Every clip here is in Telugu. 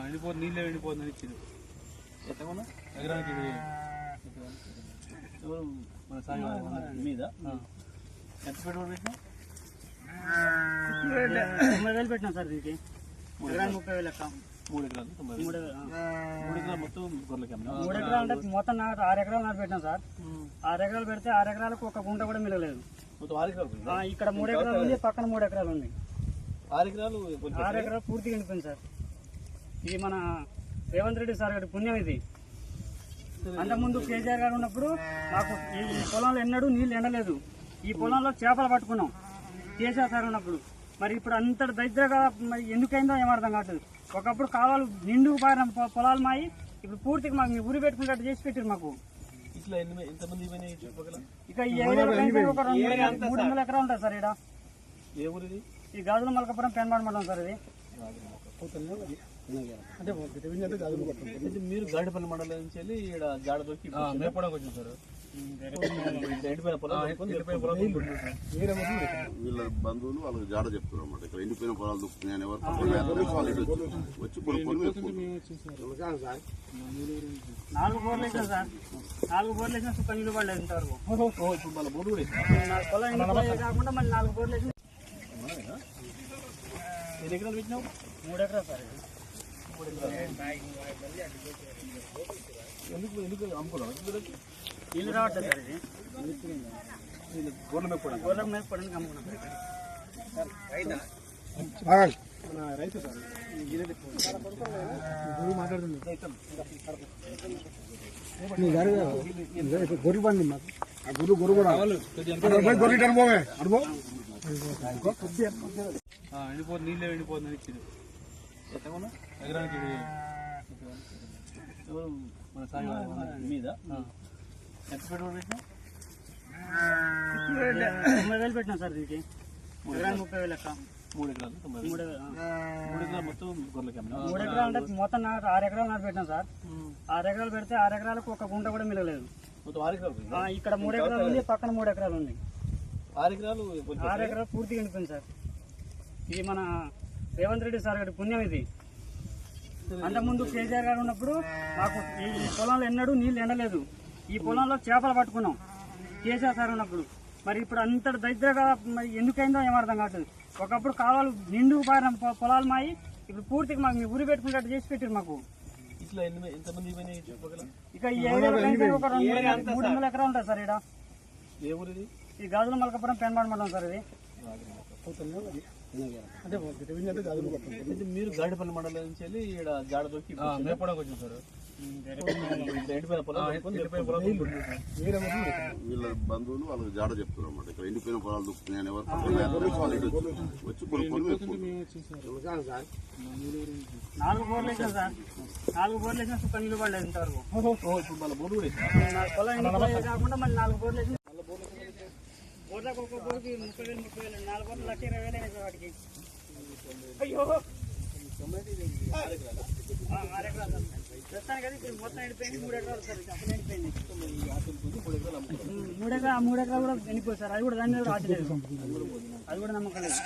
ఎండిపోతుంది, నీళ్ళే ఎండిపోతుందని ఇచ్చింది. ఎట్లా ఎకరానికి ఎవరు మన సాయి మీద ఎంత పెట్టుబడి పెట్టినా 90,000 పెట్టినాం సార్. దీనికి ఎకరానికి 30,000 లెక్క. 3 ఎకరాలు 3 ఎకరాలు మొత్తం గొర్రెలకి 3 ఎకరాలు అంటే మొత్తం 6 ఎకరాలు నాటు పెట్టినాం సార్. 6 ఎకరాలు పెడితే 6 ఎకరాలకు ఒక గుంట కూడా మిగలేదు. మొత్తం 6 ఎకరాలు ఇక్కడ 3 ఎకరాలు ఉంది, పక్కన 3 ఎకరాలు ఉంది. 6 ఎకరాలు 6 ఎకరాలు పూర్తిగా ఎండిపోయింది సార్. ఇది మన రేవంత్ రెడ్డి సార్ గారి పుణ్యం. ఇది అంతకుముందు కేసీఆర్ గారు ఉన్నప్పుడు మాకు ఈ పొలంలో ఎన్నడూ నీళ్ళు ఎండలేదు. ఈ పొలంలో చేపలు పట్టుకున్నాం కేసీఆర్ సార్ ఉన్నప్పుడు. మరి ఇప్పుడు అంత దరిద్రగా మరి ఎందుకైందో ఏమర్థం కావట్లేదు. ఒకప్పుడు కావాలి నిండుకు పారిన పొలాలు మాయి ఇప్పుడు పూర్తిగా మాకు ఊరి పెట్టుకున్నట్టు చేసి పెట్టారు మాకు. ఇట్లా ఎంతమంది ఇక ఈ ఏరియాలో ఒక 300 ఎకరాలు ఉంటుంది సార్. ఇక్కడ ఏ ఊరిది? ఈ గాజుల మల్కాపురం పెన్బాడ్ మండలం సార్. ఇది అంటే మీరు గాడిపల్లి మండలం నుంచి వెళ్ళి ఇక్కడ జాడ దొరికి మేపడానికి వచ్చింది సార్. వీళ్ళ బంధువులు వాళ్ళకి జాడ చెప్తారు అన్నమాట. ఇక్కడ ఎండిపోయిన పొలాలు దుక్కుతున్నాయని ఎవరు వచ్చి కొనుక్కొని 4 బోర్లు వేసాం సార్. 4 బోర్లు వేసినా సుఖ నీళ్ళు పడలేదు ఇంతవరకు. ఇప్పుడు మళ్ళీ బోర్డు కూడా పొలం కాకుండా మళ్ళీ 4 బోర్లు వేసి. ఎన్ని ఎకరాలు పెట్టినావు? 3 ఎకరాలు సార్. ఎందుకు అమ్ముకోవడం? నీళ్ళు రావట్లేదు సార్. ఇది గొర్రెలు మేపుకోవడానికి గొర్రెలకు మేపుకోవడానికి అమ్ముకున్నాం. రైతు సార్ మాట్లాడుతుంది. గొర్రె బండి మాకు గొర్రె కూడా ఎండిపోతుంది, నీళ్ళే ఎండిపోతుందని ఇచ్చింది. ఎట్లా ఎకరానికి ఎవరు మన సాయి మీద ఎంత పెట్టుబడి పెట్టినా 90,000 పెట్టినాం సార్. దీనికి ఎకరానికి 30,000 లెక్క. 3 ఎకరాలు 3 ఎకరాలు మొత్తం గొర్రెలకి 3 ఎకరాలు అంటే మొత్తం 6 ఎకరాలు నాటు పెట్టినాం సార్. 6 ఎకరాలు పెడితే 6 ఎకరాలకు ఒక గుంట కూడా మిగలేదు. మొత్తం 6 ఎకరాలు ఇక్కడ 3 ఎకరాలు ఉంది, పక్కన 3 ఎకరాలు ఉంది. 6 ఎకరాలు 6 ఎకరాలు పూర్తిగా ఎండిపోయింది సార్. ఇది మన రేవంత్ రెడ్డి సార్ గారి పుణ్యం. ఇది అంతకుముందు కేసీఆర్ గారు ఉన్నప్పుడు మాకు ఈ పొలంలో ఎన్నడూ నీళ్ళు ఎండలేదు. ఈ పొలంలో చేపలు పట్టుకున్నాం కేసీఆర్ సార్ ఉన్నప్పుడు. మరి ఇప్పుడు అంత దరిద్రగా మరి ఎందుకైందో ఏమర్థం కావట్లేదు. ఒకప్పుడు కావాలి నిండుకు పారిన పొలాలు మాయి ఇప్పుడు పూర్తిగా మాకు ఊరి పెట్టుకున్నట్టు చేసి పెట్టారు మాకు. ఇట్లా ఎంతమంది ఇక ఈ ఏరియాలో ఒక 300 ఎకరాలు ఉంటుంది సార్. ఇక్కడ ఏ ఊరిది? ఈ గాజుల మల్కాపురం పెన్బాడ్ మండలం సార్. ఇది అంటే మీరు గాడిపల్లి మండలం నుంచి వెళ్ళి ఇక్కడ జాడ దొరికి మేపడానికి వచ్చింది సార్. ఎండిపోయిన పొలాలు వీళ్ళ బంధువులు వాళ్ళకి జాడ చెప్తారు అన్నమాట. ఇక్కడ ఎండిపోయిన పొలాలు దుక్కుతున్నాయని ఎవరు వచ్చి కొనుక్కొని 4 బోర్లు వేసాం సార్. 4 బోర్లు వేసినా సుఖ నీళ్ళు పడలేదు ఇంతవరకు. ఇప్పుడు మళ్ళీ బోర్డు కూడా పొలం కాకుండా మళ్ళీ 4 బోర్లు వేసి బోర్లకు ఒక బోర్కి 30,000 4 బోర్లు 1,20,000 అయినాయి వాటికి. అయ్యో 6 ఎకరాలు ప్రస్తుతానికి అది ఇప్పుడు మొత్తం ఎండిపోయింది. 3 ఎకరాలు సార్. అసలు ఎండిపోయింది. 3 ఎకరాలు కూడా ఎండిపోయి సార్. అది కూడా దాని మీద కూడా ఆశలేదు. అది కూడా నమ్మకం లేదు.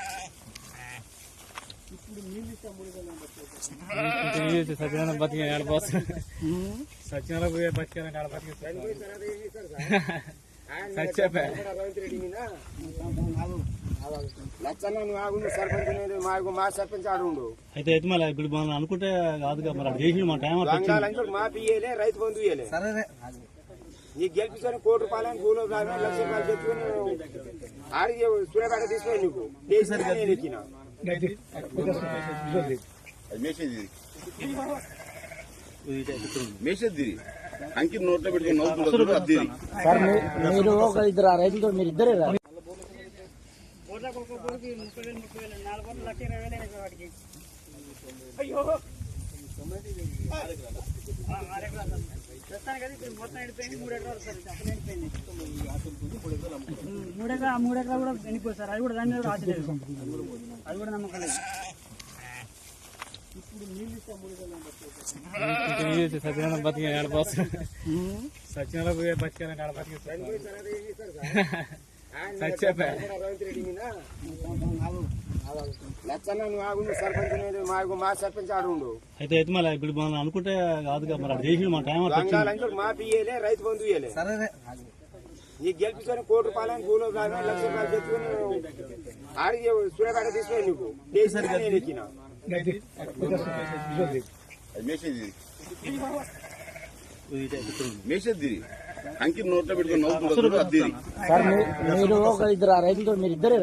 ఇప్పుడు నీళ్ళు ఇస్తాం 3 ఎకరాలు సత్యనారాయణ బతికే సత్యనారాయణ పోయే బతికే మా సర్పంచ్ ఆడు అయితే మళ్ళీ ఇప్పుడు మనం అనుకుంటే కాదుగా మరి చేసి మా టైం మా పియ్యలే రైతు బంధు ఇయ్యలే. నీకు గెలిపించుకొని ₹1,00,00,000 ₹2,00,000 చెప్పుకొని ఆడికి సూర్యపేట తీసుకొని నీకు ఎక్కిన మేసేది అంకిత నోట్లో పెట్టుకుని నవ్వుతుంటారు. అది మీరు ఒక 2 రైతులతో మీరు ఇద్దరే బోర్లకు ఒక బోర్కి 30,000 4 బోర్లు 1,20,000 అయినాయి వాటికి. అయ్యో 6 ఎకరాలు ప్రస్తుతానికి అది ఇప్పుడు మొత్తం ఎండిపోయింది. 3 ఎకరాలు సార్. అసలు ఎండిపోయింది. 3 ఎకరాలు కూడా ఎండిపోయి సార్. అది కూడా దాని మీద కూడా ఆశలేదు. అది కూడా నమ్మకం లేదు. ఇప్పుడు నీళ్ళు ఇస్తాం 3 ఎకరాలు సత్యనారాయణ బతికే సత్యనారాయణ పోయే బతికే రేవంత్ రెడ్డి మీద లచ్చన్న నువ్వు ఆగు, నువ్వు సర్పంచ్ మా సర్పంచ్ ఆడు ఉండు. అయితే మళ్ళీ ఇప్పుడు మనం అనుకుంటే కాదుగా మరి అది చేసి మన టైం బంగాళంటే మా పియ్యలే, రైతు బంధు ఇయ్యలే. నీకు గెలిపించుకొని ₹1 కోటి భూలో ₹1,00,000 తెచ్చుకొని ఆడికి సూర్యపేట తీసుకొని నీకు నేను ఎక్కిన మేసేది అంకి నోట్లో పెట్టుకుని నవ్వుతున్నారు అది మీరు ఒక ఇద్దరు రైతులతో మీరు ఇద్దరే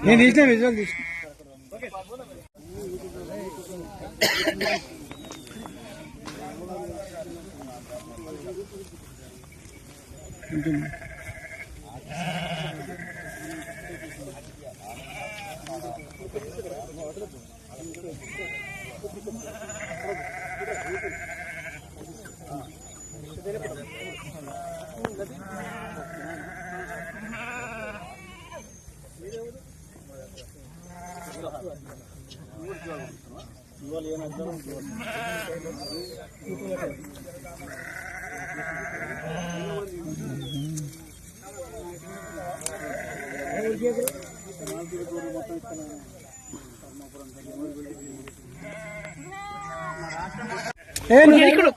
నేను తీసిన విజువల్ తీసిన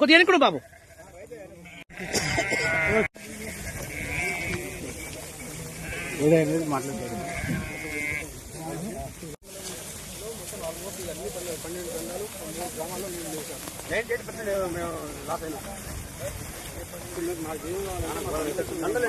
కొద్దిగా బాబు మాట్లాడతారు. పంటలు